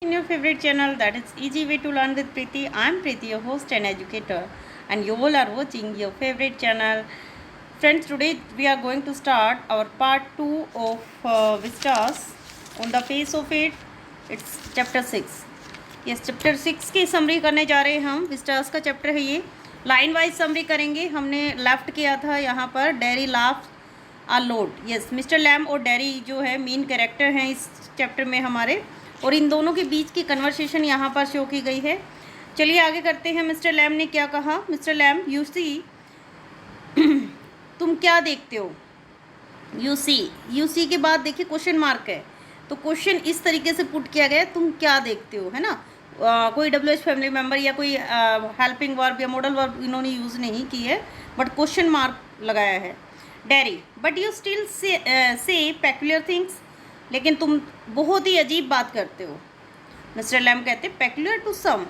In your favorite channel, that is Easy Way to Learn with Preeti. I am Preeti, your host and educator, and you all are watching your favorite channel. Friends, today we are going to start our part 2 of Vistas. On the face of it, it's chapter 6. Yes, chapter 6 की summary करने जा रहे हैं हम. Vistas का chapter है ये. Line wise summary करेंगे. हमने लेफ्ट किया था यहाँ पर. डेरी लाफ्स आ लोड. यस, मिस्टर लैम और डेरी जो है मेन कैरेक्टर हैं इस चैप्टर में हमारे, और इन दोनों के बीच की कन्वर्सेशन यहाँ पर शो की गई है. चलिए आगे करते हैं. मिस्टर लैम ने क्या कहा. मिस्टर लैम, यू सी, तुम क्या देखते हो. यू सी के बाद देखिए क्वेश्चन मार्क है, तो क्वेश्चन इस तरीके से पुट किया गया है, तुम क्या देखते हो, है ना. कोई WH फैमिली मेम्बर या कोई हेल्पिंग वर्ब या मॉडल वर्ब इन्होंने यूज़ नहीं की है, बट क्वेश्चन मार्क लगाया है. डेरी, but you still say peculiar things, लेकिन तुम बहुत ही अजीब बात करते हो. मिस्टर लैम कहते हैं पेक्युलर टू सम,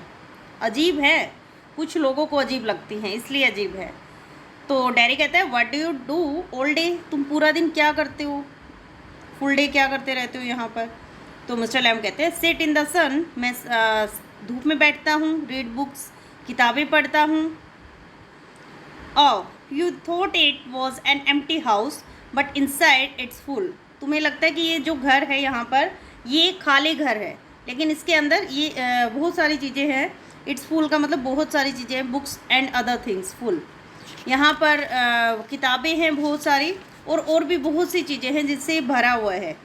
अजीब है, कुछ लोगों को अजीब लगती हैं इसलिए अजीब है. तो डेरी कहता है what do you do all day, तुम पूरा दिन क्या करते हो, फुल डे क्या करते रहते हो यहाँ पर. तो मिस्टर लैम कहते हैं सिट इन द सन, मैं धूप में बैठता हूँ. रीड बुक्स, किताबें पढ़ता हूँ. You thought it was an empty house but inside it's full, तुम्हें लगता है कि ये जो घर है यहाँ पर ये खाली घर है, लेकिन इसके अंदर ये बहुत सारी चीज़ें हैं. इट्स फुल का मतलब बहुत सारी चीज़ें हैं. Books and other things full, यहाँ पर किताबें हैं बहुत सारी, और भी बहुत सी चीज़ें हैं जिससे भरा हुआ है.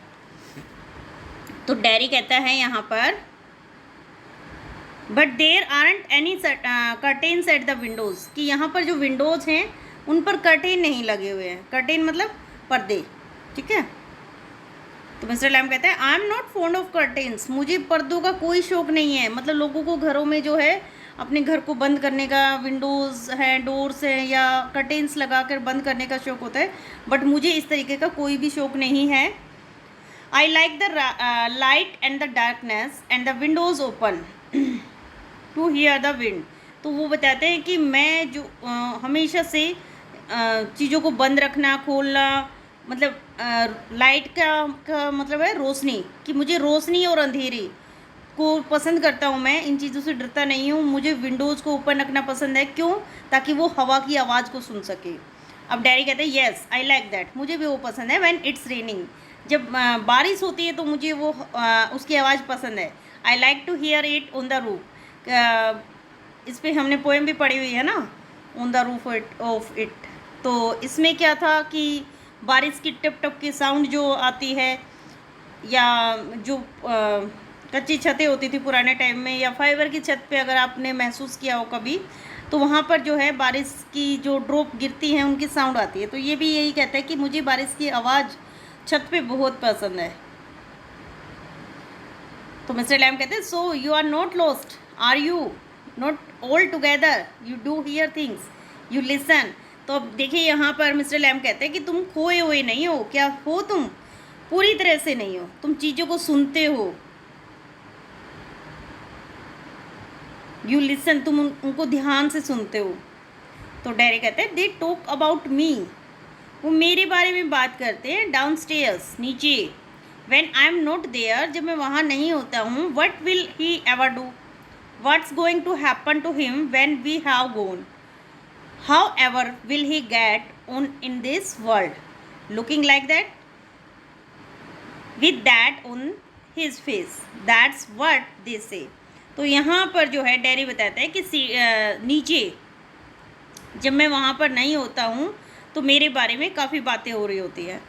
तो डेरी कहता है यहाँ पर but there aren't any curtains at the Windows, कि यहाँ पर जो विंडोज़ हैं उन पर कर्टेन नहीं लगे हुए हैं. कर्टेन मतलब पर्दे, ठीक है. तो मिस्टर लैम कहते हैं आई am not fond of curtains, मुझे पर्दों का कोई शौक नहीं है. मतलब लोगों को घरों में जो है अपने घर को बंद करने का, विंडोज़ हैं, डोर्स हैं या कर्टेन्स लगा कर बंद करने का शौक होता है, बट मुझे इस तरीके का कोई भी शौक नहीं है. I like the light and the darkness and the windows open to hear the wind. तो वो बताते हैं कि मैं जो हमेशा से चीज़ों को बंद रखना, खोलना, मतलब लाइट का मतलब है रोशनी, कि मुझे रोशनी और अंधेरी को पसंद करता हूँ. मैं इन चीज़ों से डरता नहीं हूँ. मुझे विंडोज़ को ओपन रखना पसंद है. क्यों? ताकि वो हवा की आवाज़ को सुन सके. अब डैडी कहते हैं येस आई लाइक दैट, मुझे भी वो पसंद है. व्हेन इट्स रेनिंग, जब बारिश होती है तो मुझे वो उसकी आवाज़ पसंद है. I like to hear it on the roof, इस पर हमने पोएम भी पढ़ी हुई है ना, on the roof of it. तो इसमें क्या था कि बारिश की टप टप की साउंड जो आती है, या जो कच्ची छतें होती थी पुराने टाइम में, या फाइबर की छत पे अगर आपने महसूस किया हो कभी, तो वहाँ पर जो है बारिश की जो ड्रॉप गिरती हैं उनकी साउंड आती है. तो ये भी यही कहता है कि मुझे बारिश की आवाज़ छत पे बहुत पसंद है. तो मिस्टर लैम कहते हैं so you are not lost, are you not all together, you do hear things, you listen. तो अब देखिए यहाँ पर मिस्टर लैम कहते हैं कि तुम खोए हुए नहीं हो. क्या हो तुम? पूरी तरह से नहीं हो, तुम चीज़ों को सुनते हो. यू लिसन, तुम उनको ध्यान से सुनते हो. तो डेरी कहते हैं दे टॉक अबाउट मी, वो मेरे बारे में बात करते हैं. डाउन स्टेयर्स, नीचे. When I am not there, जब मैं वहाँ नहीं होता हूँ. What will he ever do, what's going to happen to him when we have gone, however will he get on in this world, looking like that, with that on his face, that's what they say. तो यहाँ पर जो है dairy बताता है कि नीचे जब मैं वहाँ पर नहीं होता हूँ तो मेरे बारे में काफ़ी बातें हो रही होती है.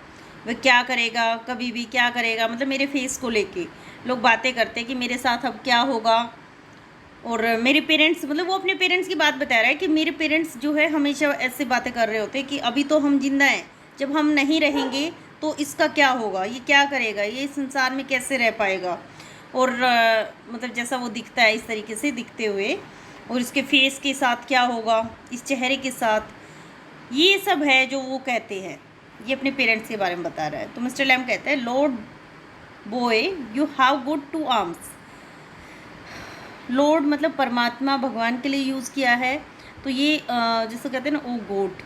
वह क्या करेगा, कभी भी क्या करेगा, मतलब मेरे फेस को लेके लोग बातें करते हैं कि मेरे साथ अब क्या होगा. और मेरे पेरेंट्स, मतलब वो अपने पेरेंट्स की बात बता रहा है कि मेरे पेरेंट्स जो है हमेशा ऐसे बातें कर रहे होते हैं कि अभी तो हम जिंदा हैं, जब हम नहीं रहेंगे तो इसका क्या होगा, ये क्या करेगा, ये इस संसार में कैसे रह पाएगा. और मतलब जैसा वो दिखता है इस तरीके से दिखते हुए, और इसके फेस के साथ क्या होगा, इस चेहरे के साथ, ये सब है जो वो कहते हैं. ये अपने पेरेंट्स के बारे में बता रहा है. तो मिस्टर लैम कहता है lord boy you have good two arms. Lord मतलब परमात्मा, भगवान के लिए यूज़ किया है. तो ये जिसको कहते हैं ना ओ गॉड,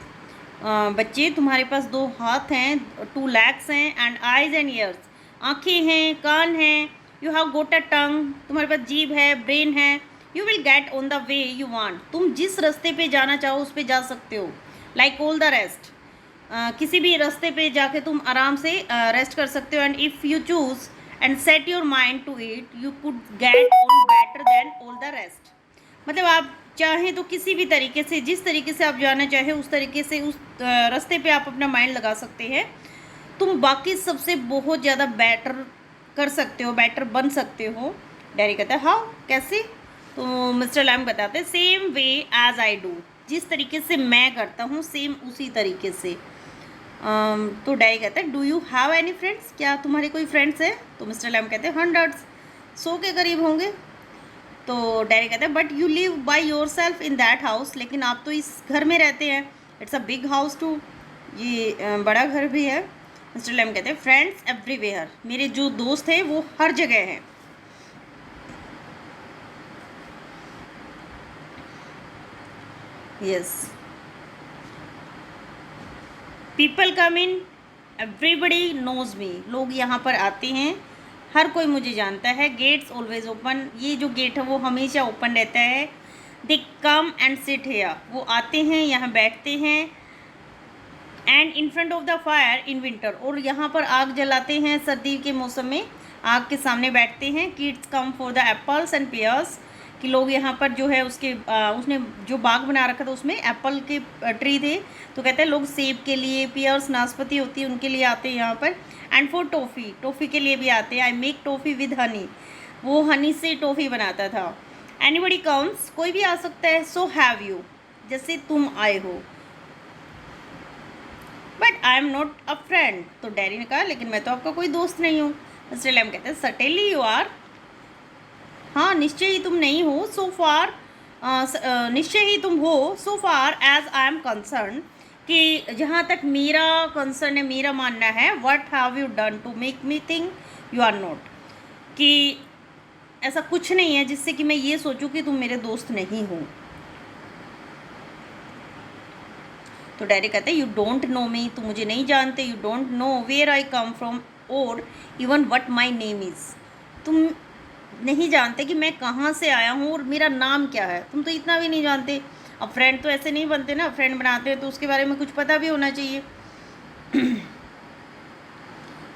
बच्चे तुम्हारे पास 2 हाथ हैं, 2 लेग्स हैं, एंड आइज़ एंड ईयर्स, आँखें हैं, कान हैं, यू हैव गोट अ टंग, तुम्हारे पास जीभ है, ब्रेन है, you will get on the way you want, तुम जिस रास्ते पे जाना चाहो उस पे जा सकते हो, लाइक ऑल द रेस्ट। किसी भी रास्ते पे जाके तुम आराम से रेस्ट कर सकते हो। And if you choose and set your mind to it, you could get on better than all the rest. मतलब आप चाहें तो किसी भी तरीके से, जिस तरीके से आप जाना चाहें उस तरीके से, उस रास्ते पे आप अपना माइंड लगा सकते हैं। तुम बाकी सबसे बहुत ज़्यादा बेटर कर सकते हो, बेटर बन सकते हो। डैरी कहता है हाउ, कैसे? तो मिस्टर लैम बताते हैं same way as I do, जिस तरीके से मैं करता हूँ सेम उसी तरीके से। तो डैरी कहता है do you have any friends, क्या तुम्हारे कोई फ्रेंड्स हैं? तो मिस्टर लैम कहते हैं 100, 100 के करीब होंगे। तो डैरी कहता है but you live by yourself in that house, लेकिन आप तो इस घर में रहते हैं, it's a big house too, ये बड़ा घर भी है। मिस्टर लैम कहते हैं फ्रेंड्स एवरीवेयर, मेरे जो दोस्त हैं वो हर जगह हैं। यस, पीपल कम इन, एवरीबडी नोज मी, लोग यहाँ पर आते हैं, हर कोई मुझे जानता है। गेट्स ऑलवेज ओपन, ये जो गेट है वो हमेशा ओपन रहता है। दे कम एंड सिट हेयर, वो आते हैं यहाँ बैठते हैं। And in front of the fire in winter, और यहाँ पर आग जलाते हैं सर्दी के मौसम में, आग के सामने बैठते हैं। Kids come for the apples and pairs, कि लोग यहाँ पर जो है उसके उसने जो बाग बना रखा था उसमें एप्पल के ट्री थे, तो कहते हैं लोग सेब के लिए, पेयर्स नाशपाती होती है उनके लिए आते हैं यहाँ पर। एंड फॉर टॉफ़ी, टॉफ़ी के लिए भी आते हैं। I make toffee with Honey, वो हनी से टॉफ़ी बनाता था। एनीबडी कम्स, कोई भी आ सकता है। सो हैव यू, जैसे तुम आए हो। But I am not a friend, तो डैरी ने कहा लेकिन मैं तो आपका कोई दोस्त नहीं हूँ। मिस्टर लैम कहते हैं सर्टेनली यू आर, हाँ निश्चय ही तुम नहीं हो। सो फार, निश्चय ही तुम हो। So far as I am concerned, कि जहाँ तक मेरा कंसर्न है, मेरा मानना है। What have you done to make me think you are not, कि ऐसा कुछ नहीं है जिससे कि मैं ये सोचूं कि तुम मेरे दोस्त नहीं हो। तो डैरी कहते हैं यू डोंट नो मी, तुम मुझे नहीं जानते। You don't know where I come from और even what my name is, तुम नहीं जानते कि मैं कहाँ से आया हूँ और मेरा नाम क्या है, तुम तो इतना भी नहीं जानते। अब फ्रेंड तो ऐसे नहीं बनते ना, फ्रेंड बनाते हैं तो उसके बारे में कुछ पता भी होना चाहिए।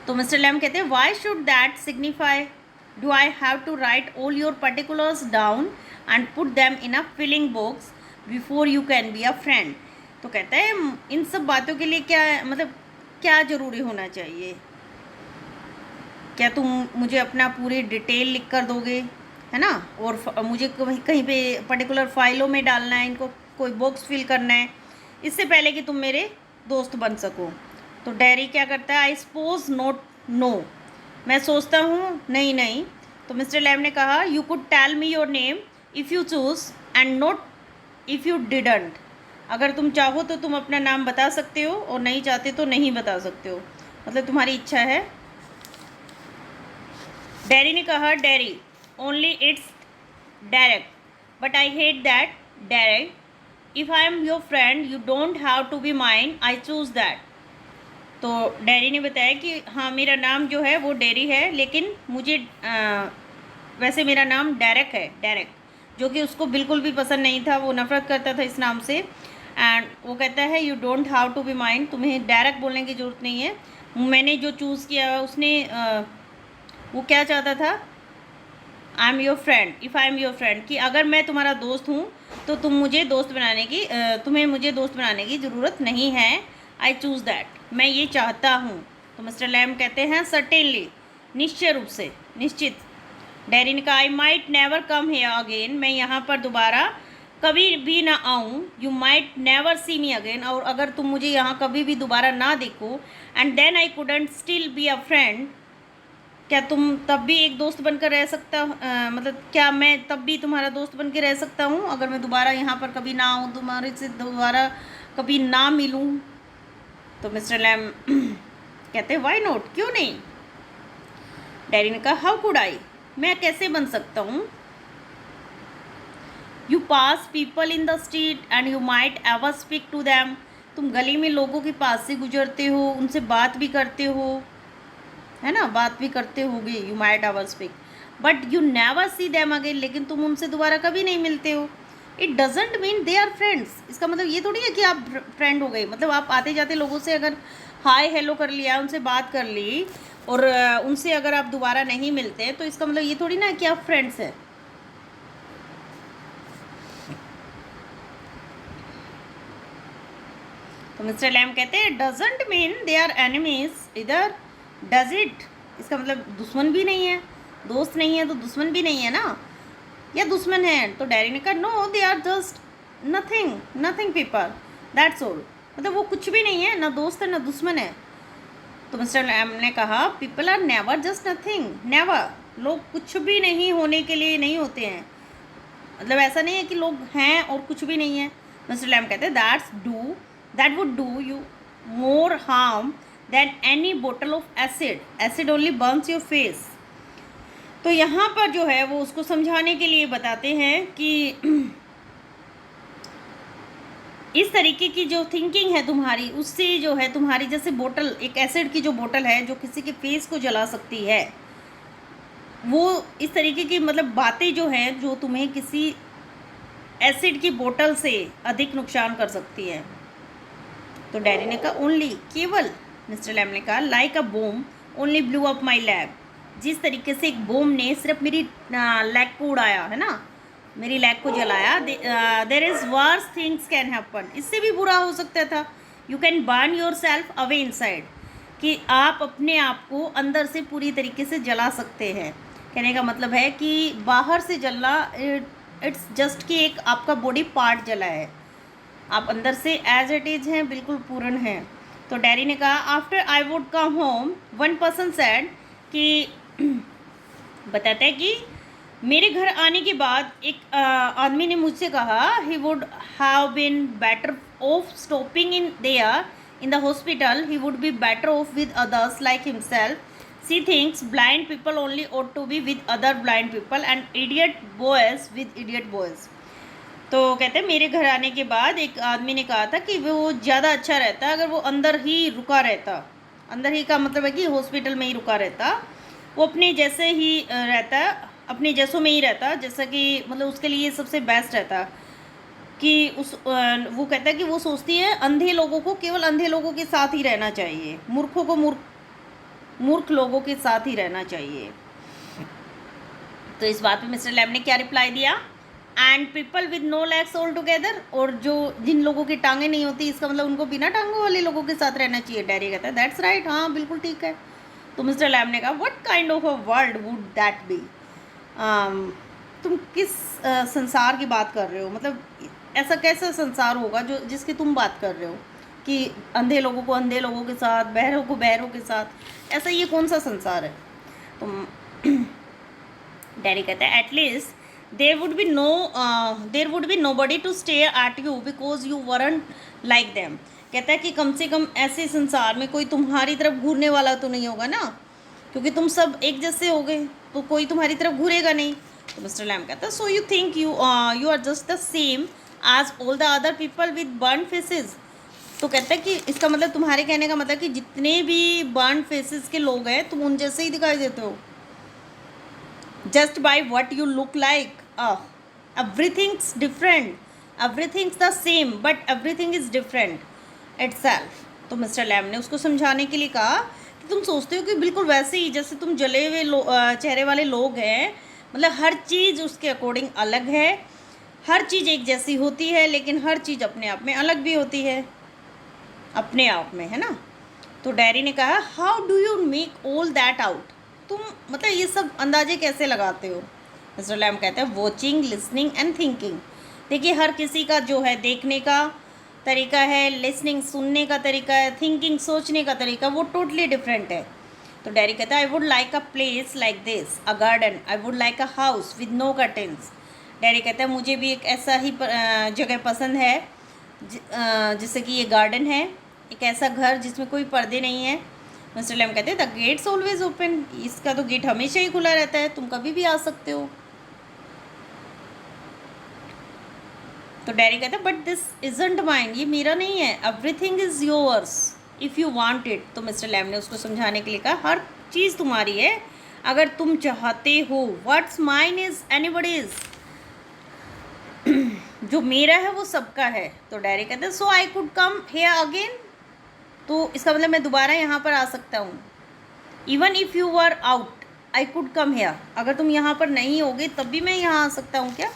तो मिस्टर लैम कहते हैं why should that signify, do I have to write all your particulars down and put them in a filling box before you can be a friend. तो कहता है इन सब बातों के लिए क्या, मतलब क्या ज़रूरी होना चाहिए? क्या तुम मुझे अपना पूरी डिटेल लिख कर दोगे, है ना? और मुझे कहीं पे पर्टिकुलर फाइलों में डालना है, इनको कोई बॉक्स फिल करना है, इससे पहले कि तुम मेरे दोस्त बन सको। तो डैरी क्या करता है? आई सपोज नोट नो, मैं सोचता हूँ नहीं नहीं। तो मिस्टर लैम ने कहा you could tell me your name if you choose and not if you didn't, अगर तुम चाहो तो तुम अपना नाम बता सकते हो और नहीं चाहते तो नहीं बता सकते हो, मतलब तुम्हारी इच्छा है। डैरी ने कहा Derry only it's direct, but I hate that direct. If I am your friend you don't have to be mine, I choose that. तो डैरी ने बताया कि हाँ मेरा नाम जो है वो डैरी है, लेकिन मुझे वैसे मेरा नाम डायरेक्ट है, डायरेक्ट, जो कि उसको बिल्कुल भी पसंद नहीं था, वो नफ़रत करता था इस नाम से। एंड वो कहता है you don't have to be mind, तुम्हें डायरेक्ट बोलने की ज़रूरत नहीं है। मैंने जो चूज़ किया है उसने वो क्या चाहता था, आई am your friend, if I am your friend, कि अगर मैं तुम्हारा दोस्त हूँ तो तुम मुझे दोस्त बनाने की तुम्हें मुझे दोस्त बनाने की ज़रूरत नहीं है। आई चूज़ दैट, मैं ये चाहता हूँ। तो मिस्टर लैम कहते हैं सर्टेनली, निश्चय रूप से, निश्चित। डैरी ने कहा I might never come here again, मैं यहाँ पर दोबारा कभी भी ना आऊँ। You might never see me again, और अगर तुम मुझे यहाँ कभी भी दोबारा ना देखो। And then I couldn't still be a friend, क्या तुम तब भी एक दोस्त बनकर रह सकता, मतलब क्या मैं तब भी तुम्हारा दोस्त बन के रह सकता हूँ अगर मैं दोबारा यहाँ पर कभी ना आऊँ, तुम्हारे से दोबारा कभी ना मिलूँ? तो मिस्टर लैम कहते हैं वाई नॉट, क्यों नहीं? डैडी ने कहा हाउ कुड आई, मैं कैसे बन सकता हूँ? You pass people in the street and you might ever speak to them, तुम गली में लोगों के पास से गुजरते हो, उनसे बात भी करते हो, है ना, बात भी करते होगे। You might ever speak, but you never see them again, लेकिन तुम उनसे दोबारा कभी नहीं मिलते हो। It doesn't mean they are friends, इसका मतलब ये थोड़ी है कि आप फ्रेंड हो गए। मतलब आप आते जाते लोगों से अगर हाय हेलो कर लिया, उनसे बात कर ली और उनसे अगर आप दोबारा नहीं मिलते तो इसका मतलब ये थोड़ी ना कि आप फ्रेंड्स हैं। तो मिस्टर लैम कहते हैं doesn't mean they are enemies either, does it, इसका मतलब दुश्मन भी नहीं है, दोस्त नहीं है तो दुश्मन भी नहीं है ना, या दुश्मन है। तो डैडी ने कहा no they are just nothing, nothing people, that's all, मतलब वो कुछ भी नहीं है, ना दोस्त है ना दुश्मन है। तो मिस्टर लैम ने कहा people are never just nothing, never, लोग कुछ भी नहीं होने के लिए नहीं होते हैं, मतलब ऐसा नहीं है कि लोग हैं और कुछ भी नहीं है। मिस्टर लैम कहते हैं that would do you more harm than any bottle of acid, acid only burns your face। तो यहाँ पर जो है वो उसको समझाने के लिए बताते हैं कि इस तरीके की जो थिंकिंग है तुम्हारी, उससे जो है तुम्हारी जैसे बोतल, एक एसिड की जो बोतल है जो किसी के फेस को जला सकती है, वो इस तरीके की मतलब बातें जो हैं जो तुम्हें किसी एसिड की बोतल से अधिक नुकसान कर सकती है। तो डैडी ने कहा ओनली, केवल, मिस्टर लैम ने कहा like a Baum only blew up my lag, जिस तरीके से एक बॉम ने सिर्फ मेरी लैग को उड़ाया है ना, मेरी लैग को जलाया, there is verse things can happen, इससे भी बुरा हो सकता था। You can burn your self away inside, कि आप अपने आप को अंदर से पूरी तरीके से जला सकते हैं। कहने का मतलब है कि बाहर से जलना इट्स जस्ट कि एक आपका बॉडी पार्ट जला है, आप अंदर से एज इट इज़ हैं, बिल्कुल पूर्ण हैं। तो डैडी ने कहा after I would come home one person said, कि बताता है कि मेरे घर आने के बाद एक आदमी ने मुझसे कहा he would have been better off stopping in there in the hospital, he would be better off with others like himself, she thinks blind people only ought to be with other blind people and idiot boys with idiot boys. तो कहते हैं मेरे घर आने के बाद एक आदमी ने कहा था कि वो ज़्यादा अच्छा रहता अगर वो अंदर ही रुका रहता, अंदर ही का मतलब है कि हॉस्पिटल में ही रुका रहता, वो अपने जैसे ही रहता, अपने जैसों में ही रहता, जैसा कि मतलब उसके लिए सबसे बेस्ट रहता। कि वो कहता है कि वो सोचती है अंधे लोगों को केवल अंधे लोगों के साथ ही रहना चाहिए, मूर्खों को मूर्ख लोगों के साथ ही रहना चाहिए। तो इस बात पे मिस्टर लैम ने क्या रिप्लाई दिया, and people with no legs all together, और जो जिन लोगों की टांगें नहीं होती इसका मतलब उनको बिना टांगों वाले लोगों के साथ रहना चाहिए। डैडी कहता है दैट्स राइट, हाँ बिल्कुल ठीक है। तो मिस्टर लैम ने कहा what kind of a world would that be, तुम किस संसार की बात कर रहे हो, मतलब ऐसा कैसा संसार होगा जो जिसकी तुम बात कर रहे हो कि अंधे लोगों को अंधे लोगों के साथ, बहरों को बहरों के साथ, ऐसा ये कौन सा संसार है। तो डैडी कहता है at least there would be nobody to stare at you because you weren't like them। कहता है कि कम से कम ऐसे संसार में कोई तुम्हारी तरफ घूरने वाला तो नहीं होगा ना, क्योंकि तुम सब एक जैसे हो गए तो कोई तुम्हारी तरफ घूरेगा नहीं। तो मिस्टर लैम कहता है so you think you are just the same as all the other people with burn faces. तो कहता है कि इसका मतलब तुम्हारे कहने का मतलब कि जितने भी बर्न फेसेस के लोग हैं तुम उन जैसे ही दिखाई देते हो, just by what you look like, everything's different, everything's the same but everything is different itself। तो मिस्टर लैम ने उसको समझाने के लिए कहा कि तुम सोचते हो कि बिल्कुल वैसे ही जैसे तुम जले हुए चेहरे वाले लोग हैं, मतलब हर चीज़ उसके अकॉर्डिंग अलग है, हर चीज़ एक जैसी होती है लेकिन हर चीज़ अपने आप में अलग भी होती है, अपने आप में, है ना। तो डैडी ने कहा how do you make all that out, तुम मतलब ये सब अंदाजे कैसे लगाते हो। मिस्टर लैम कहते हैं वॉचिंग, लिसनिंग एंड थिंकिंग। देखिए हर किसी का जो है देखने का तरीका है, लिसनिंग सुनने का तरीका है, थिंकिंग सोचने का तरीका, वो टोटली डिफरेंट है। तो डैडी कहता है I would like a place like this, a garden, I would like a house with no curtains. Daddy कहता है मुझे भी एक ऐसा ही जगह पसंद है जैसे कि ये गार्डन है, एक ऐसा घर जिसमें कोई पर्दे नहीं है। मिस्टर लैम कहते हैं द गेट्स ऑलवेज ओपन, इसका तो गेट हमेशा ही खुला रहता है, तुम कभी भी आ सकते हो। तो डैडी कहते हैं बट दिस इजंट माइन, ये मेरा नहीं है, everything is yours if you want it. तो मिस्टर लैम ने उसको समझाने के लिए कहा हर चीज़ तुम्हारी है अगर तुम चाहते हो, व्हाट्स माइन इज एनीबॉडीज, जो मेरा है वो सबका है। तो डैडी कहते हैं so I could come here again, तो इसका मतलब मैं दोबारा यहाँ पर आ सकता हूँ। Even if you were out I could come hair, अगर तुम यहाँ पर नहीं होगे तब भी मैं यहाँ आ सकता हूँ क्या?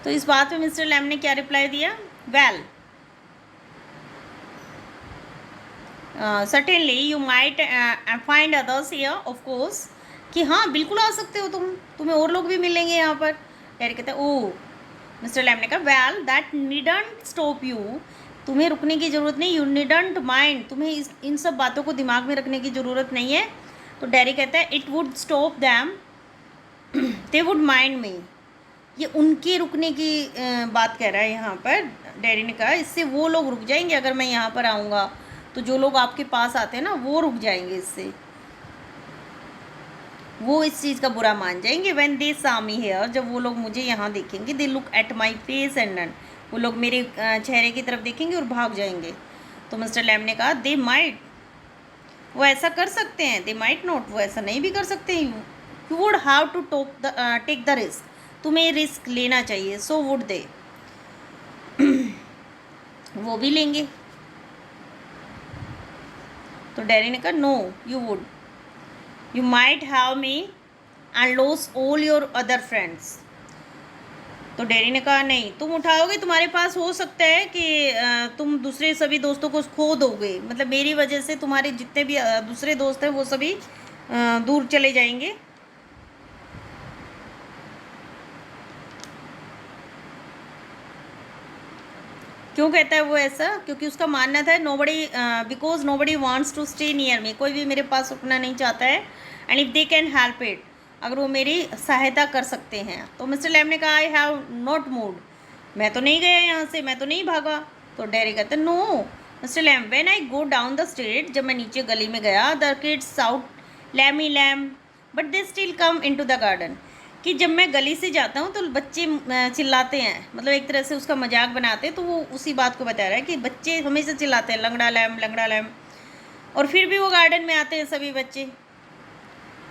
तो इस बात पे मिस्टर लैम ने क्या रिप्लाई दिया? Well certainly you might find others here of course, कि हाँ बिल्कुल आ सकते हो तुम, तुम्हें और लोग भी मिलेंगे यहाँ पर। डैडी कहते हैं ओह, मिस्टर लैम ने कहा well that needn't stop you, तुम्हें रुकने की ज़रूरत नहीं, यू नीडंट माइंड, तुम्हें इन सब बातों को दिमाग में रखने की ज़रूरत नहीं है। तो डैडी कहता है it would stop them, they would mind मी, ये उनके रुकने की बात कह रहा है यहाँ पर। डैडी ने कहा इससे वो लोग रुक जाएंगे, अगर मैं यहाँ पर आऊँगा तो जो लोग आपके पास आते हैं ना वो रुक जाएंगे, इससे वो इस चीज़ का बुरा मान जाएंगे। व्हेन दे सा मी हियर, जब वो लोग मुझे यहाँ देखेंगे, they look at my face and run, वो लोग मेरे चेहरे की तरफ देखेंगे और भाग जाएंगे। तो मिस्टर लैम ने कहा दे माइट, वो ऐसा कर सकते हैं, दे माइट नॉट, वो ऐसा नहीं भी कर सकते। You would have to take the risk, तुम्हें रिस्क लेना चाहिए। सो वुड दे, वो भी लेंगे। तो डैडी ने कहा no you would, you might have me and lose all your other friends. तो डैडी ने कहा नहीं, तुम उठाओगे, तुम्हारे पास हो सकता है कि तुम दूसरे सभी दोस्तों को खो दोगे, मतलब मेरी वजह से तुम्हारे जितने भी दूसरे दोस्त हैं वो सभी दूर चले जाएंगे। क्यों कहता है वो ऐसा? क्योंकि उसका मानना था nobody, because nobody wants to stay near me, कोई भी मेरे पास रुकना नहीं चाहता है। And if they can help it, अगर वो मेरी सहायता कर सकते हैं। तो मिस्टर लैम ने कहा आई हैव नॉट मूड, मैं तो नहीं गया यहाँ से, मैं तो नहीं भागा। तो डैडी कहते no mister Lamb, when I go down the street, जब मैं नीचे गली में गया, the kids shout Lamey Lamb but they still come into the garden, कि जब मैं गली से जाता हूँ तो बच्चे चिल्लाते हैं, मतलब एक तरह से उसका मजाक बनाते हैं। तो वो उसी बात को बता रहा है कि बच्चे हमेशा चिल्लाते हैं लंगड़ा लैम, और फिर भी वो गार्डन में आते हैं सभी बच्चे।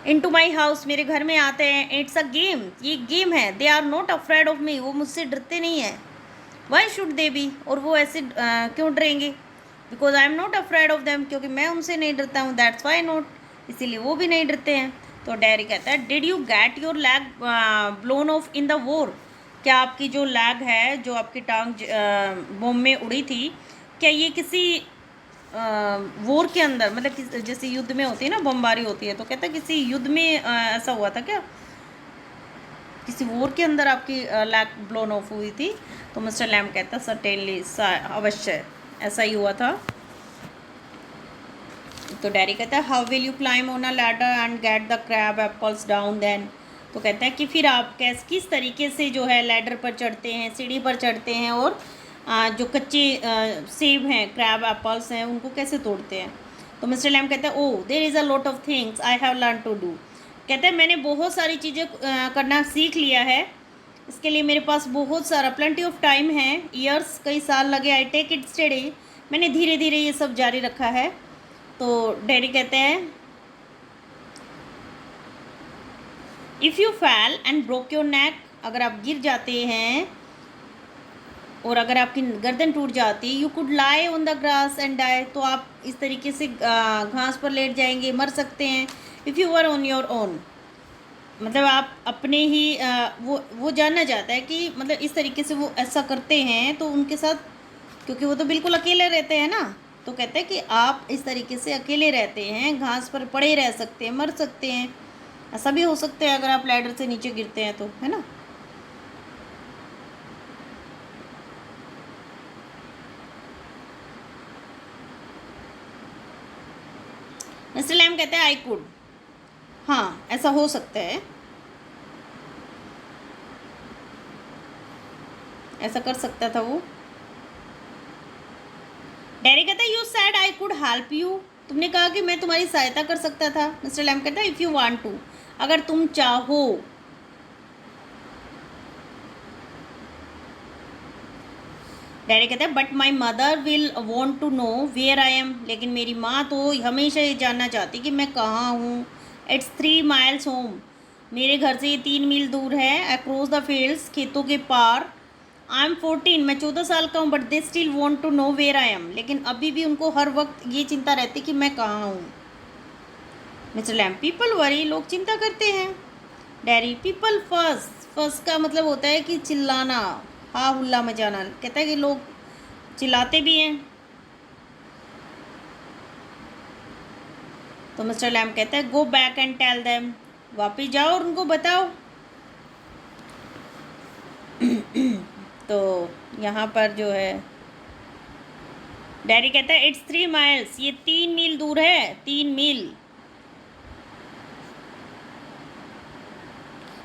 इनटू माई हाउस, मेरे घर में आते हैं। इट्स अ गेम, ये गेम है। They are not afraid of me, वो मुझसे डरते नहीं हैं। वाई शुड दे बी, और वो ऐसे क्यों डरेंगे? Because I am not afraid of them, क्योंकि मैं उनसे नहीं डरता हूँ, दैट्स वाई नॉट, इसीलिए वो भी नहीं डरते हैं। तो डैडी कहता है did you get your lag blown of in the war, क्या आपकी जो लैग है, जो आपकी टांग बम में उड़ी थी, क्या ये किसी वॉर के अंदर, मतलब जैसे युद्ध में होती है ना, बमबारी होती है, तो कहता है किसी युद्ध में ऐसा हुआ था क्या, किसी वॉर के अंदर आपकी लैग ब्लोन ऑफ हुई थी? तो मिस्टर लैम कहता सर्टेनली, अवश्य ऐसा ही हुआ था। तो डैडी कहता है how will you climb on a ladder and get the crab apples down then, तो कहता है कि फिर आप किस तरीके से जो है लैडर पर चढ़ते हैं, सीढ़ी पर चढ़ते हैं, और जो कच्चे सेब हैं, क्रैब एप्पल्स हैं, उनको कैसे तोड़ते हैं? तो मिस्टर लैम कहता है oh there is a lot of things I have learn to do, कहते हैं मैंने बहुत सारी चीज़ें करना सीख लिया है, इसके लिए मेरे पास बहुत सारा प्लेंटी ऑफ टाइम है, ईयर्स, कई साल लगे, आई टेक इट स्टडी, मैंने धीरे धीरे ये सब जारी रखा है। तो डैडी कहते हैं इफ़ यू फैल एंड ब्रोक योर नेक, अगर आप गिर जाते हैं और अगर आपकी गर्दन टूट जाती, you could lie on the grass and die, तो आप इस तरीके से घास पर लेट जाएंगे, मर सकते हैं। If you were on your own, मतलब आप अपने ही वो जानना चाहता है कि मतलब इस तरीके से वो ऐसा करते हैं तो उनके साथ, क्योंकि वो तो बिल्कुल अकेले रहते हैं ना, तो कहते हैं कि आप इस तरीके से अकेले रहते हैं, घास पर पड़े रह सकते हैं, मर सकते हैं, ऐसा भी हो सकता है अगर आप लैडर से नीचे गिरते हैं तो, है ना। मिस्टर लैम कहते हैं आई कुड, हाँ ऐसा हो सकता है, ऐसा कर सकता था वो। डैडी कहता है you sad I could help you, तुमने कहा कि मैं तुम्हारी सहायता कर सकता था। मिस्टर लैम कहता है इफ़ यू वांट टू, अगर तुम चाहो। डैडी कहता है but my mother will want to know where I am, लेकिन मेरी माँ तो हमेशा ये जानना चाहती कि मैं कहाँ हूँ। इट्स 3 miles होम, मेरे घर से ये 3 मील दूर है। अक्रॉस द फील्ड्स, खेतों के पार। आई एम 14, मैं 14 साल का हूँ। But they still want to know where I am, लेकिन अभी भी उनको हर वक्त ये चिंता रहती कि मैं कहाँ हूँ। मिस्टर लैम पीपल वरी, लोग चिंता करते हैं। डैडी पीपल फर्स्ट, फर्स्ट का मतलब होता है कि चिल्लाना, हा हुल्ला मचाना। कहता है कि लोग चिल्लाते भी हैं। तो मिस्टर लैम कहता है go back and tell them, वापिस जाओ और उनको बताओ। तो यहाँ पर जो है डैडी कहता है इट्स 3 miles, ये 3 मील दूर है, 3 मील।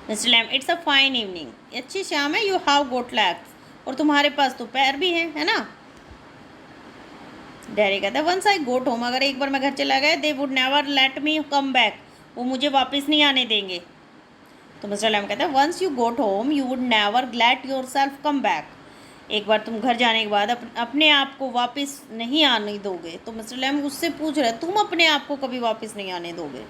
Mister Lamb it's a fine evening, अच्छी शाम है। यू हैव गोट लैग्स, और तुम्हारे पास तो पैर भी हैं, है ना। डैडी कहता है वंस आई गोट होम, अगर एक बार मैं घर चला गया they would never let me come back, वो मुझे वापस नहीं आने देंगे। तो मिस्टर लैम कहता है once you got home you would never let yourself come back, एक बार तुम घर जाने के बाद अपने आप को वापस नहीं आने दोगे। तो मिस्टर लैम उससे पूछ रहे तुम अपने आप को कभी वापस नहीं आने दोगे।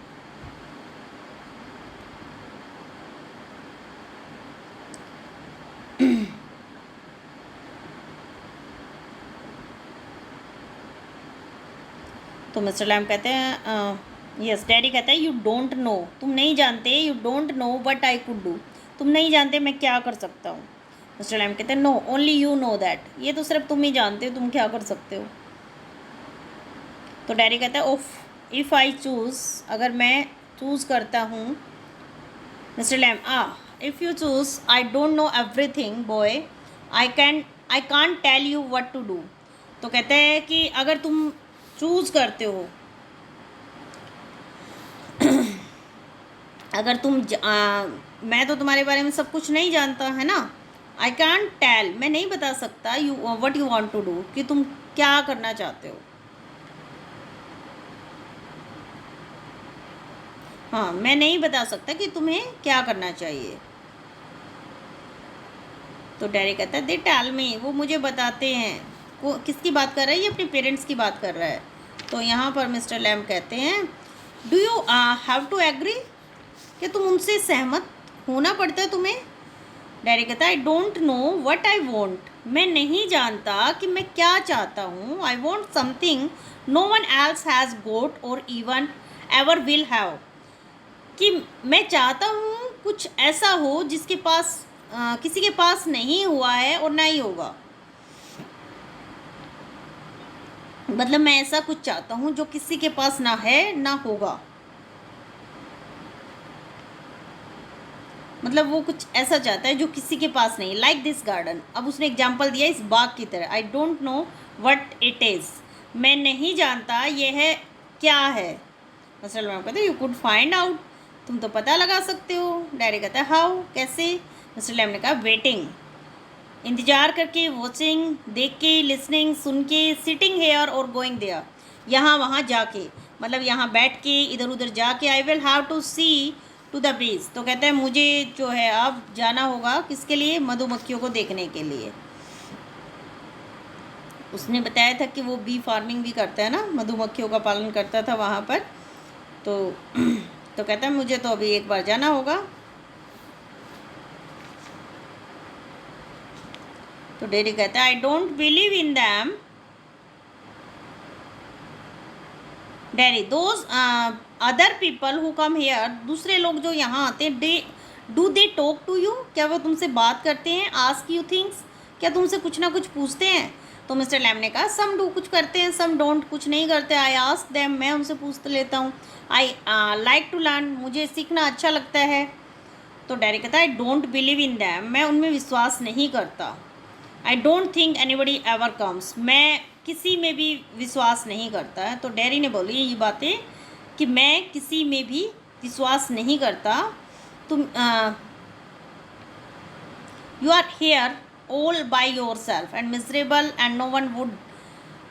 तो मिस्टर लैम कहते हैं यस, डैडी कहता है यू डोंट नो, तुम नहीं जानते। You don't know what I could do, तुम नहीं जानते मैं क्या कर सकता हूँ। मिस्टर लैम कहते हैं no only you know that, ये तो सिर्फ तुम ही जानते हो तुम क्या कर सकते हो। तो डैडी कहता है ओफ इफ़ आई चूज़, अगर मैं चूज़ करता हूँ। Mister Lamb if you choose I don't know everything boy, I can't tell you what to do. तो कहते हैं कि अगर तुम चूज़ करते हो, अगर तुम मैं तो तुम्हारे बारे में सब कुछ नहीं जानता, है ना। आई कांट टेल, मैं नहीं बता सकता you what you want to do, कि तुम क्या करना चाहते हो। हाँ, मैं नहीं बता सकता कि तुम्हें क्या करना चाहिए। तो डैडी कहता है दे टेल मी, वो मुझे बताते हैं। वो किसकी बात कर रहा है, ये अपने पेरेंट्स की बात कर रहा है। तो यहाँ पर मिस्टर लैम कहते हैं do you have to agree, कि तुम उनसे सहमत होना पड़ता है तुम्हें। डैडी कहता है I don't know what I want, मैं नहीं जानता कि मैं क्या चाहता हूँ। I want something no one else has got और इवन एवर विल हैव, कि मैं चाहता हूँ कुछ ऐसा हो जिसके पास किसी के पास नहीं हुआ है और ना ही होगा। मतलब मैं ऐसा कुछ चाहता हूँ जो किसी के पास ना है ना होगा। मतलब वो कुछ ऐसा चाहता है जो किसी के पास नहीं, लाइक दिस गार्डन। अब उसने एग्जाम्पल दिया इस बाग की तरह। आई don't know what it is, मैं नहीं जानता यह है क्या है। मिस्टर लैम कहते हैं यू कुड फाइंड आउट, तुम तो पता लगा सकते हो। डैडी कहता है हाउ, कैसे। मिस्टर लैम ने कहा वेटिंग, इंतज़ार करके, वॉचिंग देख के, लिसनिंग सुन के, सिटिंग हेयर और गोइंग देयर, यहाँ वहाँ जाके, मतलब यहाँ बैठ के, इधर उधर जाके। I will have to see to the bees, तो कहता है मुझे जो है अब जाना होगा किसके लिए, मधुमक्खियों को देखने के लिए। उसने बताया था कि वो बी फार्मिंग भी करता है ना, मधुमक्खियों का पालन करता था वहाँ पर। तो कहता है मुझे तो अभी एक बार जाना होगा। तो डैडी कहता है I don't believe in them. Daddy those other people who come here, दूसरे लोग जो यहाँ आते हैं, do they talk to you, क्या वो तुमसे बात करते हैं। आस्क यू थिंग्स, क्या तुमसे कुछ ना कुछ पूछते हैं। तो मिस्टर लैम ने कहा सम डू, कुछ करते हैं, सम डोंट, कुछ नहीं करते। आई आस्क देम, मैं उनसे पूछ लेता हूँ। आई लाइक टू लर्न, मुझे सीखना अच्छा लगता है। तो डैडी कहता है I don't believe in them, मैं उनमें विश्वास नहीं करता। I don't think anybody ever comes, मैं किसी में भी विश्वास नहीं करता है। तो डैडी ने बोली ये बातें कि मैं किसी में भी विश्वास नहीं करता। तुम you are here all by yourself and miserable and no one would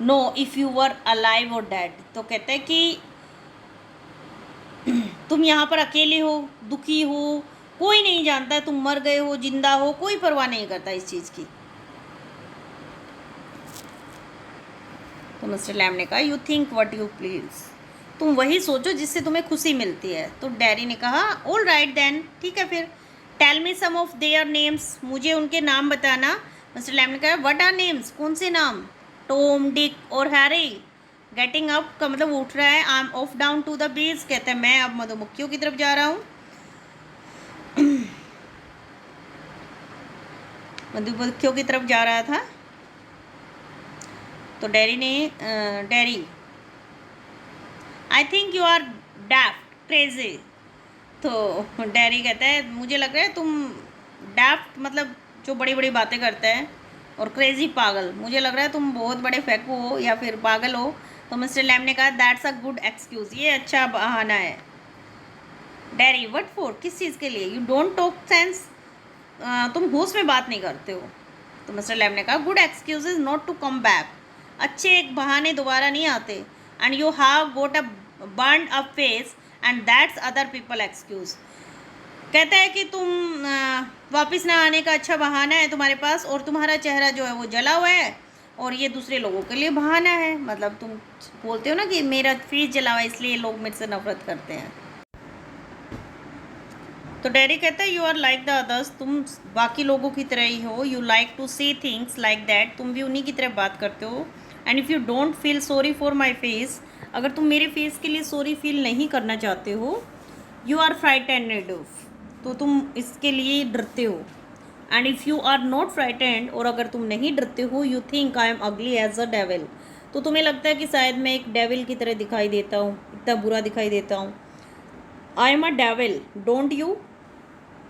know if you were alive और डेड। तो कहते हैं कि तुम यहाँ पर अकेले हो, दुखी हो, कोई नहीं जानता है तुम मर गए हो जिंदा हो, कोई परवाह नहीं करता इस चीज़ की। तो मिस्टर लैम ने कहा you think what you please, तुम वही सोचो जिससे तुम्हें खुशी मिलती है। तो डैरी ने कहा ऑल राइट देन, ठीक है फिर। Tell me some of their names, मुझे उनके नाम बताना। मिस्टर लैम ने कहा व्हाट आर नेम्स, कौन से नाम? टॉम, डिक और हैरी। गेटिंग अप का मतलब उठ रहा है। I am off down to the bees, कहते हैं मैं अब मधुमक्खियों की तरफ जा रहा हूँ। मधुमक्खियों की तरफ जा रहा था। तो Derry I think you are daft crazy. तो डैरी कहता है मुझे लग रहा है तुम डैफ्ट मतलब जो बड़ी बड़ी बातें करते हैं, और क्रेजी पागल, मुझे लग रहा है तुम बहुत बड़े फेंकू हो या फिर पागल हो। तो मिस्टर लैम ने कहा दैट्स अ गुड एक्सक्यूज़, ये अच्छा बहाना है। डैरी व्हाट फॉर, किस चीज़ के लिए? यू डोंट टॉक सेंस, तुम होश में बात नहीं करते हो। तो मिस्टर लैम ने कहा good excuse is not to come back, अच्छे एक बहाने दोबारा नहीं आते। And you have got a burn up face and that's other people excuse. कहता है कि तुम वापस ना आने का अच्छा बहाना है तुम्हारे पास, और तुम्हारा चेहरा जो है वो जला हुआ है, और ये दूसरे लोगों के लिए बहाना है। मतलब तुम बोलते हो ना कि मेरा फेस जला हुआ है इसलिए लोग मेरे से नफरत करते हैं। तो डैरी कहता है you are like the others, तुम बाकी लोगों की तरह ही हो। You like to say things like that, तुम भी उन्हीं की तरह बात करते हो। And if you don't feel sorry for my face, अगर तुम मेरे फेस के लिए सॉरी फील नहीं करना चाहते हो, यू आर फ्राइटेंड, तो तुम इसके लिए डरते हो। And if you are not frightened, और अगर तुम नहीं डरते हो, you think I am ugly as a devil, तो तुम्हें लगता है कि शायद मैं एक डेविल की तरह दिखाई देता हूँ, इतना बुरा दिखाई देता हूँ। I am a devil don't you,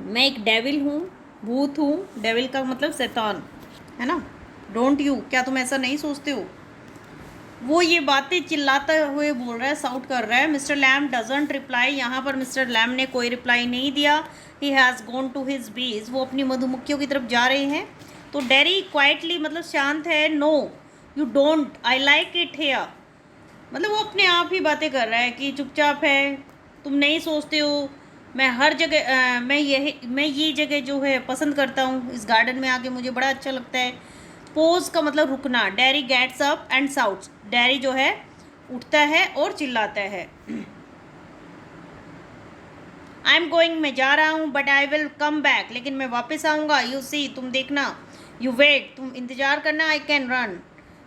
मैं एक डेविल हूँ, भूत हूँ। डेविल का मतलब शैतान है ना। डोंट यू, क्या तुम ऐसा नहीं सोचते हो? वो ये बातें चिल्लाते हुए बोल रहा है, साउट कर रहा है। मिस्टर लैम डजंट रिप्लाई, यहाँ पर मिस्टर लैम ने कोई रिप्लाई नहीं दिया। He has gone to his bees, वो अपनी मधुमक्खियों की तरफ जा रहे हैं। तो डेरी क्वाइटली मतलब शांत है। No you don't, I like it here, मतलब वो अपने आप ही बातें कर रहा है कि चुपचाप है, तुम नहीं सोचते हो। मैं हर जगह मैं ये जगह जो है पसंद करता हूँ, इस गार्डन में आके मुझे बड़ा अच्छा लगता है। पोज का मतलब रुकना। Derry gets up and shouts, Derry जो है उठता है और चिल्लाता है आई एम गोइंग, मैं जा रहा हूँ, but I will come back, लेकिन मैं वापस आऊँगा। यू सी, तुम देखना। यू वेट, तुम इंतज़ार करना। आई कैन रन,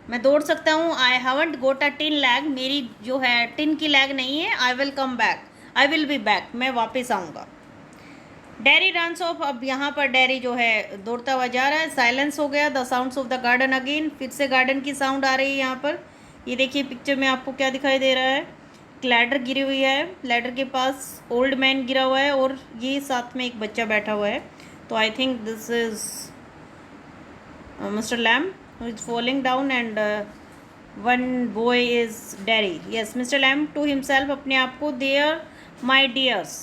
मैं दौड़ सकता हूँ। I haven't got a tin leg, मेरी जो है टिन की लैग नहीं है। I will come back, I will be back, मैं वापस आऊँगा। डैरी रन्स ऑफ, अब यहाँ पर डैरी जो है दौड़ता हुआ जा रहा है। साइलेंस हो गया। The sounds of the garden again, फिर से गार्डन की साउंड आ रही है यहाँ पर। ये देखिए पिक्चर में आपको क्या दिखाई दे रहा है, लैडर गिरी हुई है, लैडर के पास ओल्ड मैन गिरा हुआ है, और ये साथ में एक बच्चा बैठा हुआ है। तो I think this is mister Lamb who is falling down, and one boy is Derry. Yes, Mr. Lamb to himself, अपने आप को, देयर माई डियर्स।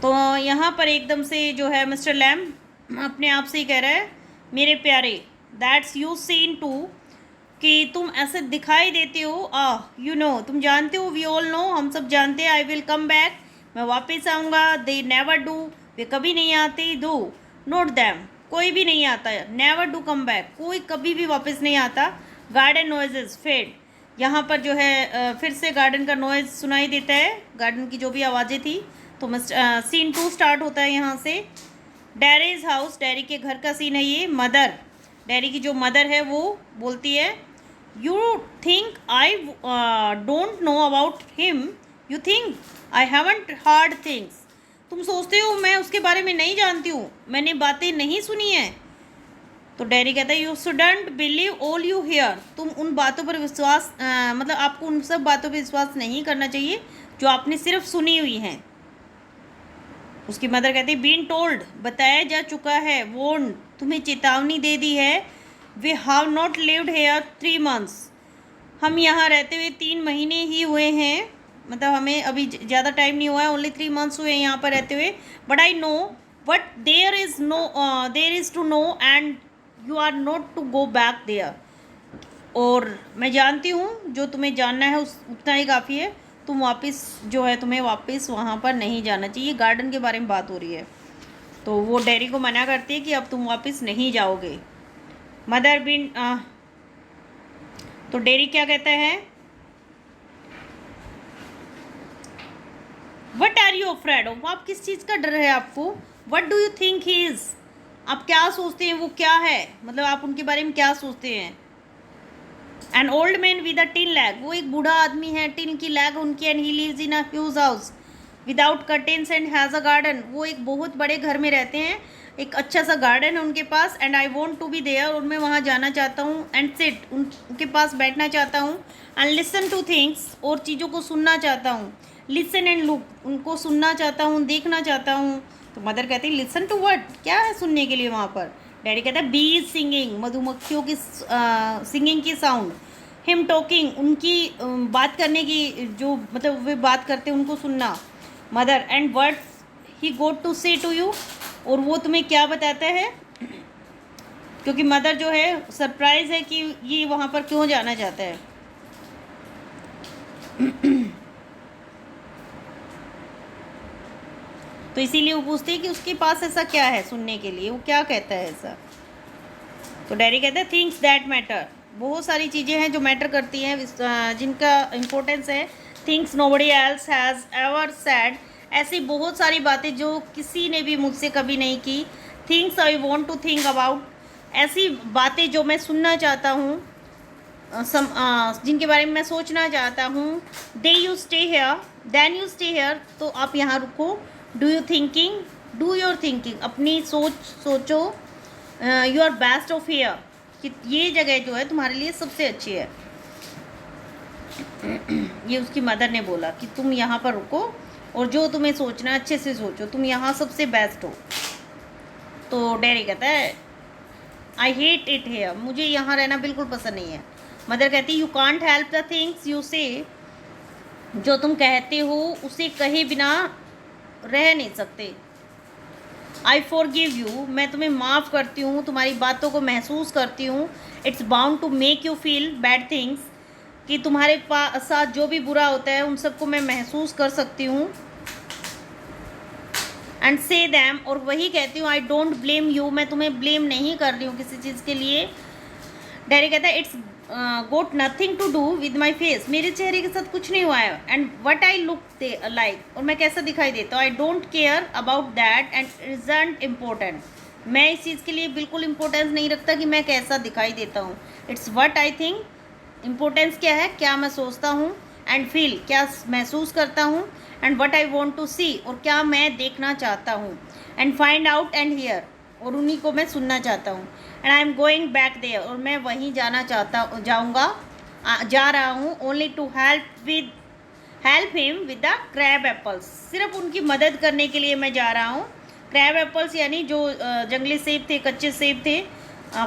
तो यहाँ पर एकदम से जो है मिस्टर लैम अपने आप से ही कह रहा है मेरे प्यारे, दैट्स यू सीन टू, कि तुम ऐसे दिखाई देते हो। यू नो, तुम जानते हो, वी ऑल नो, हम सब जानते हैं। आई विल कम बैक, मैं वापस आऊँगा। दे नेवर डू, वे कभी नहीं आते। दो नोट दैम, कोई भी नहीं आता। नेवर डू कम बैक, कोई कभी भी वापस नहीं आता। गार्डन नॉइजेज फेड, यहाँ पर जो है फिर से गार्डन का नॉइज सुनाई देता है, गार्डन की जो भी आवाज़ें थी। तो सीन 2 स्टार्ट होता है यहाँ से। डैरीज हाउस, डैरी के घर का सीन है ये। मदर, डैरी की जो मदर है वो बोलती है you think I don't know about him, you think I haven't hard things, तुम सोचते हो मैं उसके बारे में नहीं जानती हूँ, मैंने बातें नहीं सुनी है। तो डैरी कहता है you shouldn't believe all you here, तुम उन बातों पर विश्वास मतलब आपको उन सब बातों पर विश्वास नहीं करना चाहिए जो आपने सिर्फ सुनी हुई हैं। उसकी मदर कहती है बीन टोल्ड, बताया जा चुका है। वोर्न, तुम्हें चेतावनी दे दी है। We have not lived here 3 months, हम यहाँ रहते हुए 3 महीने ही हुए हैं, मतलब हमें अभी ज़्यादा टाइम नहीं हुआ है, ओनली 3 months हुए हैं यहाँ पर रहते हुए। But I know what there is to know and you are not to go back there, और मैं जानती हूँ जो तुम्हें जानना है उस उतना ही काफ़ी है, तुम वापस जो है तुम्हें वापस वहाँ पर नहीं जाना चाहिए। गार्डन के बारे में बात हो रही है। तो वो डेरी को मना करती है कि अब तुम वापस नहीं जाओगे। मदर बिन तो डेरी क्या कहता है, what are you afraid of, आप किस चीज़ का डर है आपको, what do you think he is, आप क्या सोचते हैं वो क्या है, मतलब आप उनके बारे में क्या सोचते हैं। An old man with a tin leg, वो एक बूढ़ा आदमी है, टिन की लैग उनकी, and he lives in a huge house without curtains and has a garden, वो एक बहुत बड़े घर में रहते हैं, एक अच्छा सा गार्डन है उनके पास। And I want to be there, और मैं वहाँ जाना चाहता हूँ। एंड सिट, उनके पास बैठना चाहता हूँ। एंड लिसन टू थिंग्स, और चीज़ों को सुनना चाहता हूँ। लिसन एंड लुक, उनको सुनना चाहता हूँ, देखना चाहता हूँ। तो मदर कहती है लिसन टू व्हाट, क्या है सुनने के लिए वहाँ पर। डैडी कहता है बी सिंगिंग, मधुमक्खियों की सिंगिंग की साउंड। हिम टॉकिंग, उनकी बात करने की, जो मतलब वे बात करते हैं उनको सुनना। Mother and words he got to say to you, और वो तुम्हें क्या बताता है, क्योंकि मदर जो है सरप्राइज है कि ये वहाँ पर क्यों जाना चाहता है। तो इसीलिए वो पूछती है कि उसके पास ऐसा क्या है सुनने के लिए, वो क्या कहता है ऐसा। तो डैडी कहते हैं थिंग्स दैट मैटर, बहुत सारी चीज़ें हैं जो मैटर करती हैं, जिनका इम्पोर्टेंस है। Things nobody else has ever sad, ऐसी बहुत सारी बातें जो किसी ने भी मुझसे कभी नहीं की। Things I want to think about, ऐसी बातें जो मैं सुनना चाहता हूँ, जिनके बारे में मैं सोचना चाहता हूँ। They you stay here, then you stay here, तो आप यहाँ रुको। Do you thinking, do your thinking, अपनी सोचो। You are best of here, कि ये जगह जो है तुम्हारे लिए सबसे अच्छी है। ये उसकी मदर ने बोला कि तुम यहाँ पर रुको, और जो तुम्हें सोचना है अच्छे से सोचो, तुम यहाँ सबसे बेस्ट हो। तो डैडी कहता है आई हेट इट हेयर, मुझे यहाँ रहना बिल्कुल पसंद नहीं है। मदर कहती you can't help the things you से, जो तुम कहते हो उसे कहे बिना रह नहीं सकते। आई फॉरगिव यू, मैं तुम्हें माफ़ करती हूँ, तुम्हारी बातों को महसूस करती हूँ। It's bound to make you feel bad things, कि तुम्हारे साथ जो भी बुरा होता है उन सबको मैं महसूस कर सकती हूँ। एंड से दैम, और वही कहती हूँ आई डोंट ब्लेम यू, मैं तुम्हें ब्लेम नहीं कर रही हूँ किसी चीज़ के लिए। डैडी कहता है it's got nothing to do with my face, मेरे चेहरे के साथ कुछ नहीं हुआ है। And what I look like, और मैं कैसा दिखाई देता हूँ। I don't care about that and isn't important, मैं इस चीज़ के लिए बिल्कुल इम्पोर्टेंस नहीं रखता कि मैं कैसा दिखाई देता हूँ। It's what I think, importance क्या है, क्या मैं सोचता हूँ। एंड फील, क्या महसूस करता हूँ। And what I want to see, और क्या मैं देखना चाहता हूँ। And find out and hear, और उन्हीं को मैं सुनना चाहता हूँ। And I am going back there, और मैं वहीं जाना जा रहा हूँ। Only to help him with the crab apples, सिर्फ उनकी मदद करने के लिए मैं जा रहा हूँ। क्रैब एप्पल्स यानी जो जंगली सेब थे, कच्चे सेब थे,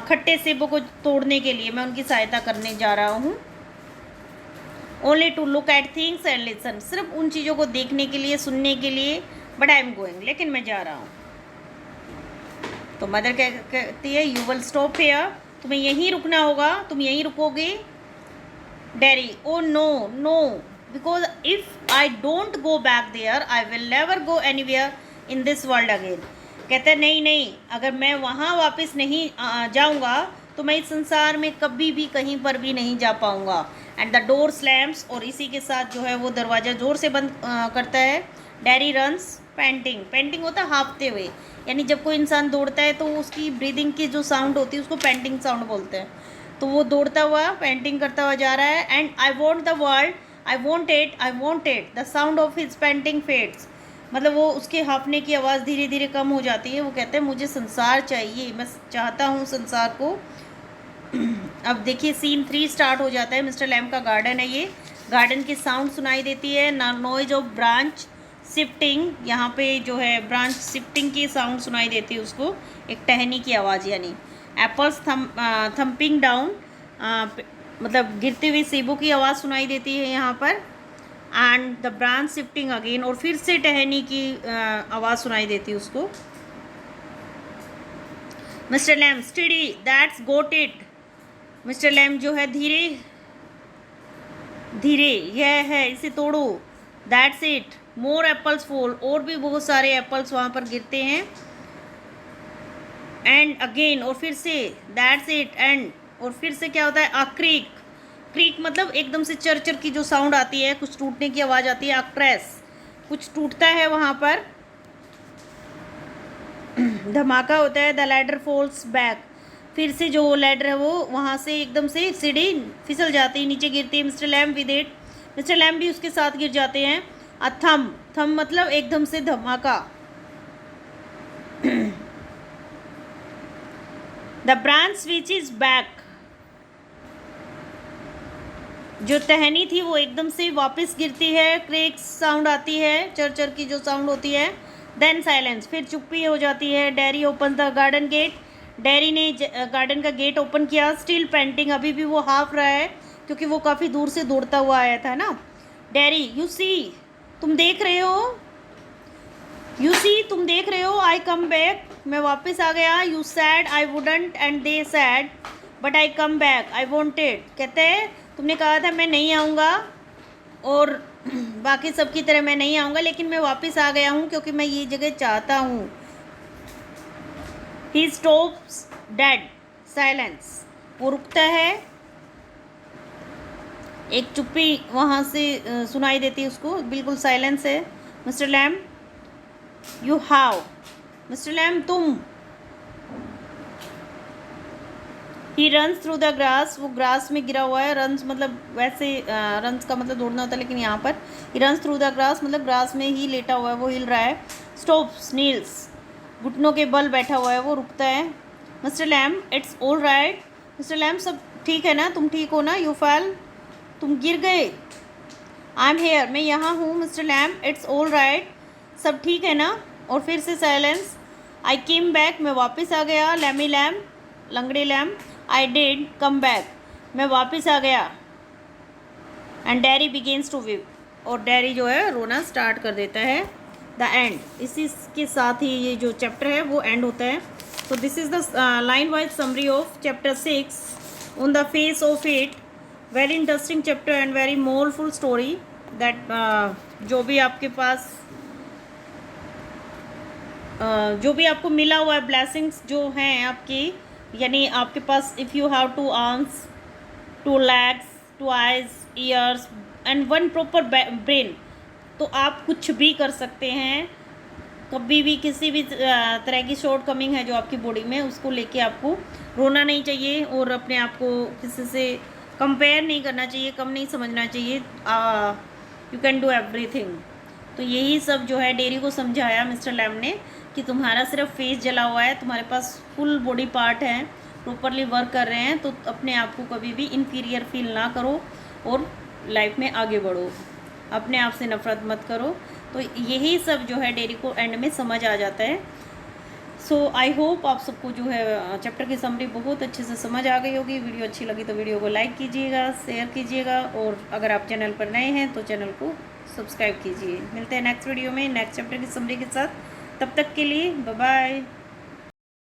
खट्टे सेबों को तोड़ने के लिए मैं उनकी सहायता करने जा रहा हूँ। Only to look at things and listen, सिर्फ उन चीज़ों को देखने के लिए, सुनने के लिए। बट आई एम गोइंग, लेकिन मैं जा रहा हूँ। तो मदर कहती है यू विल स्टॉप हेयर, तुम्हें यहीं रुकना होगा, तुम यहीं रुकोगे। Derry oh no no, because if I don't go back there I will never go anywhere in this world again. कहते हैं नहीं नहीं, अगर मैं वहाँ वापस नहीं जाऊँगा तो मैं इस संसार में कभी भी कहीं पर भी नहीं जा पाऊँगा। एंड द डोर स्लैम्स, और इसी के साथ जो है वो दरवाज़ा ज़ोर से बंद करता है। डैडी रन्स पैंटिंग, पैंटिंग होता है हाँफते हुए, यानी जब कोई इंसान दौड़ता है तो उसकी ब्रीदिंग की जो साउंड होती है उसको पैंटिंग साउंड बोलते हैं। तो वो दौड़ता हुआ पेंटिंग करता हुआ जा रहा है। And I want the world, I want it, the sound of his painting fades, मतलब वो उसके हाँफने की आवाज़ धीरे धीरे कम हो जाती है। वो कहते हैं मुझे संसार चाहिए, मैं चाहता हूँ संसार को। अब देखिए सीन 3 स्टार्ट हो जाता है। मिस्टर लैम का गार्डन है ये, गार्डन की साउंड सुनाई देती है, नॉइज ऑफ ब्रांच शिफ्टिंग, यहाँ पे जो है ब्रांच शिफ्टिंग की साउंड सुनाई देती है उसको, एक टहनी की आवाज़ यानी। एप्पल्स थम्पिंग डाउन, मतलब गिरते हुए सेबों की आवाज़ सुनाई देती है यहाँ पर। And the branch shifting again, और फिर से टहनी की आवाज़ सुनाई देती है उसको। Mister Lamb steady that's got it, Mister Lamb जो है धीरे धीरे, यह है, इसे तोड़ो, that's it, more apples fall, और भी बहुत सारे एप्पल्स वहाँ पर गिरते हैं, एंड अगेन, और फिर से, दैट्स इट, एंड, और फिर से क्या होता है, अ क्रीक, क्रीक मतलब एकदम से चरचर की जो साउंड आती है, कुछ टूटने की आवाज़ आती है, अक्रैस, कुछ टूटता है वहाँ पर, धमाका होता है, द लैडर फॉल्स बैक, फिर से जो लैडर है वो वहाँ से एकदम से सीढ़ी फिसल जाती है, नीचे गिरती है, mister Lamb with it, Mister Lamb भी उसके साथ गिर जाते हैं, अ थम, थम मतलब एकदम से धमाका, the branch switch is back, जो टहनी थी वो एकदम से वापस गिरती है, क्रेक साउंड आती है, चरचर की जो साउंड होती है, देन साइलेंस, फिर चुप्पी हो जाती है, Derry open the garden gate, Derry ने गार्डन का गेट ओपन किया, स्टिल पेंटिंग, अभी भी वो हाफ रहा है क्योंकि वो काफ़ी दूर से दौड़ता हुआ आया था ना, डैरी, यू सी, तुम देख रहे हो, यू सी, तुम देख रहे हो, आई कम बैक, मैं वापस आ गया, you sad I wouldn't and they sad but I come back, I wanted, कहते हैं तुमने कहा था मैं नहीं आऊँगा और बाकी सब की तरह मैं नहीं आऊँगा, लेकिन मैं वापस आ गया हूँ क्योंकि मैं ये जगह चाहता हूँ, ही स्टॉप्स डेड, साइलेंस, वो रुकता है, एक चुप्पी वहाँ से सुनाई देती है उसको, बिल्कुल साइलेंस है, mister Lamb, you how, mister Lamb तुम, he runs through the grass, वो ग्रास में गिरा हुआ है, रन्स मतलब वैसे रन्स का मतलब दौड़ना होता है, लेकिन यहाँ पर ही रन्स थ्रू द ग्रास मतलब ग्रास में ही लेटा हुआ है, वो हिल रहा है, स्टॉप्स, नील्स, घुटनों के बल बैठा हुआ है, वो रुकता है, mister Lamb, it's all right, Mister Lamb सब ठीक है ना, तुम ठीक हो ना, यू फैल, तुम गिर गए, आई एम हेयर, मैं यहाँ हूँ, mister Lamb, it's all right, सब ठीक है ना, और फिर से साइलेंस, आई केम बैक, मैं वापस आ गया, लैमी लैम, लंगड़े Lamb, I did come back, मैं वापस आ गया, and Derry begins to weep, और डैरी जो है रोना स्टार्ट कर देता है, द एंड, इसी के साथ ही ये जो चैप्टर है वो एंड होता है। तो this is the line wise summary of chapter 6 on the face of it, very interesting chapter and very mournful story that, जो भी आपके पास जो भी आपको मिला हुआ है, ब्लेसिंग्स जो हैं आपकी, यानी आपके पास, if you have 2 arms, 2 legs, 2 eyes, ears and 1 proper brain, तो आप कुछ भी कर सकते हैं, कभी भी किसी भी तरह की शॉर्ट कमिंग है जो आपकी बॉडी में, उसको लेके आपको रोना नहीं चाहिए और अपने आप को किसी से कंपेयर नहीं करना चाहिए, कम नहीं समझना चाहिए, यू कैन डू एवरीथिंग। तो यही सब जो है डेरी को समझाया मिस्टर लैम ने कि तुम्हारा सिर्फ फेस जला हुआ है, तुम्हारे पास फुल बॉडी पार्ट हैं, प्रॉपरली वर्क कर रहे हैं, तो अपने आप को कभी भी इन्फीरियर फील ना करो और लाइफ में आगे बढ़ो, अपने आप से नफरत मत करो। तो यही सब जो है डेरी को एंड में समझ आ जाता है। सो आई होप आप सबको जो है चैप्टर की समरी बहुत अच्छे से समझ आ गई होगी। वीडियो अच्छी लगी तो वीडियो को लाइक कीजिएगा, शेयर कीजिएगा, और अगर आप चैनल पर नए हैं तो चैनल को सब्सक्राइब कीजिए। मिलते हैं नेक्स्ट वीडियो में नेक्स्ट चैप्टर की समरी के साथ, तब तक के लिए बाय बाय।